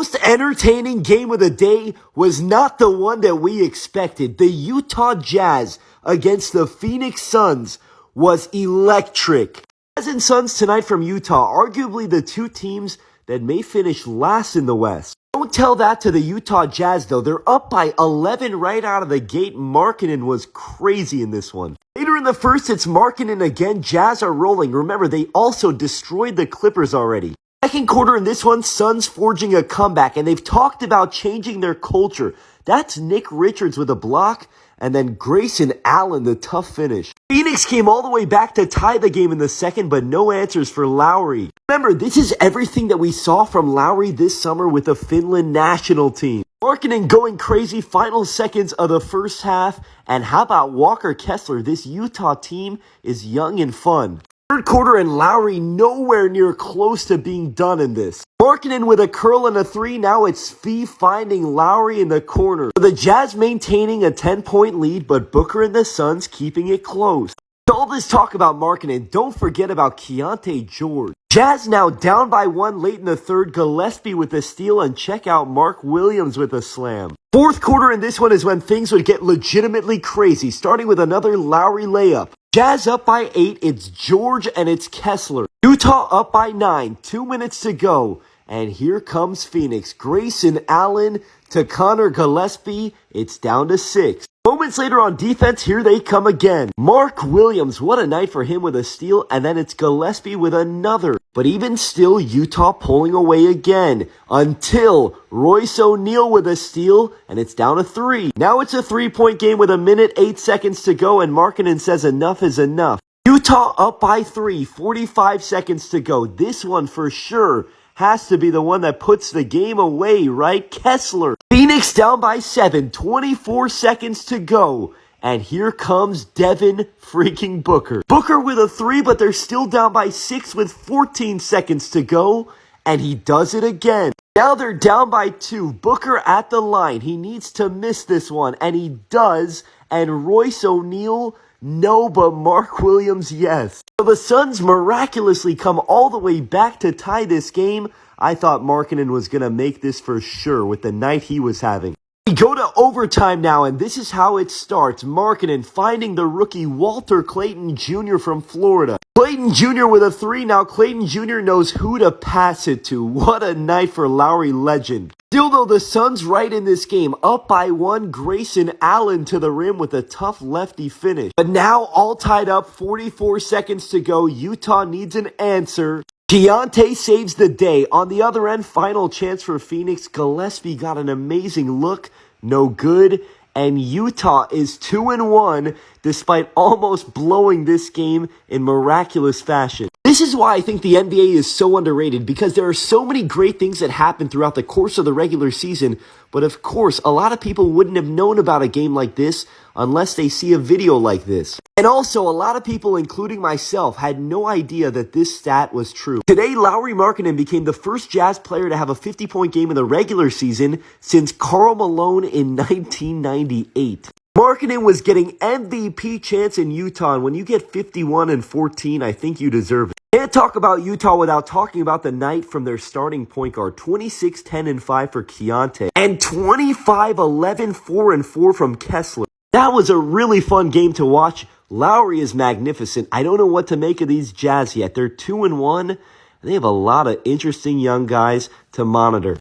most entertaining game of the day was not the one that we expected. The Utah Jazz against the Phoenix Suns was electric. Jazz and Suns tonight from Utah, arguably the two teams that may finish last in the West. Don't tell that to the Utah Jazz, though. They're up by 11 right out of the gate. Markkanen was crazy in this one. Later in the first, it's Markkanen again. Jazz are rolling. Remember, they also destroyed the Clippers already. Second quarter in this one, Suns forging a comeback, and they've talked about changing their culture. That's Nick Richards with a block, and then Grayson Allen, the tough finish. Phoenix came all the way back to tie the game in the second, but no answers for Lowry. Remember, this is everything that we saw from Lowry this summer with the Finland national team. Markkanen going crazy, final seconds of the first half, and how about Walker Kessler? This Utah team is young and fun. Third quarter and Lowry nowhere near close to being done in this. Markkanen with a curl and a three. Now it's Fee finding Lowry in the corner. The Jazz maintaining a 10-point lead, but Booker and the Suns keeping it close. All this talk about Markkanen, don't forget about Keyonte George. Jazz now down by one late in the third. Gillespie with a steal, and check out Mark Williams with a slam. Fourth quarter in this one is when things would get legitimately crazy, starting with another Lowry layup. Jazz up by 8, it's George and it's Kessler. Utah up by 9, 2 minutes to go. And here comes Phoenix. Grayson Allen to Connor Gillespie. It's down to 6. Moments later on defense, here they come again. Mark Williams, what a night for him with a steal, and then it's Gillespie with another. But even still, Utah pulling away again until Royce O'Neal with a steal, and it's down to 3. Now it's a 3-point game with 1:08 to go, and Markkanen says enough is enough. Utah up by 3, 45 seconds to go. This one for sure has to be the one that puts the game away, right? Kessler. Phoenix down by 7, 24 seconds to go. And here comes Devin freaking Booker. Booker with a 3, but they're still down by 6 with 14 seconds to go. And he does it again. Now they're down by 2. Booker at the line. He needs to miss this one, and he does. And Royce O'Neal, no, but Mark Williams, yes. So the Suns miraculously come all the way back to tie this game. I thought Markkanen was going to make this for sure with the night he was having. We go to overtime now, and this is how it starts. Markkanen finding the rookie Walter Clayton Jr. from Florida. Clayton Jr. with a 3. Now Clayton Jr. knows who to pass it to. What a night for Lowry legend. Still though, the Suns right in this game. Up by 1, Grayson Allen to the rim with a tough lefty finish. But now all tied up, 44 seconds to go. Utah needs an answer. Keyonte saves the day. On the other end, final chance for Phoenix. Gillespie got an amazing look. No good. And Utah is 2-1 despite almost blowing this game in miraculous fashion. This is why I think the NBA is so underrated, because there are so many great things that happen throughout the course of the regular season. But of course, a lot of people wouldn't have known about a game like this unless they see a video like this. And also, a lot of people, including myself, had no idea that this stat was true. Today, Lauri Markkanen became the first Jazz player to have a 50-point game in the regular season since Karl Malone in 1998. Markkanen was getting MVP chance in Utah, and when you get 51 and 14, I think you deserve it. Can't talk about Utah without talking about the night from their starting point guard. 26, 10, and 5 for Keyonte, and 25, 11, 4, and 4 from Kessler. That was a really fun game to watch. Lowry is magnificent. I don't know what to make of these Jazz yet. They're 2-1, and they have a lot of interesting young guys to monitor.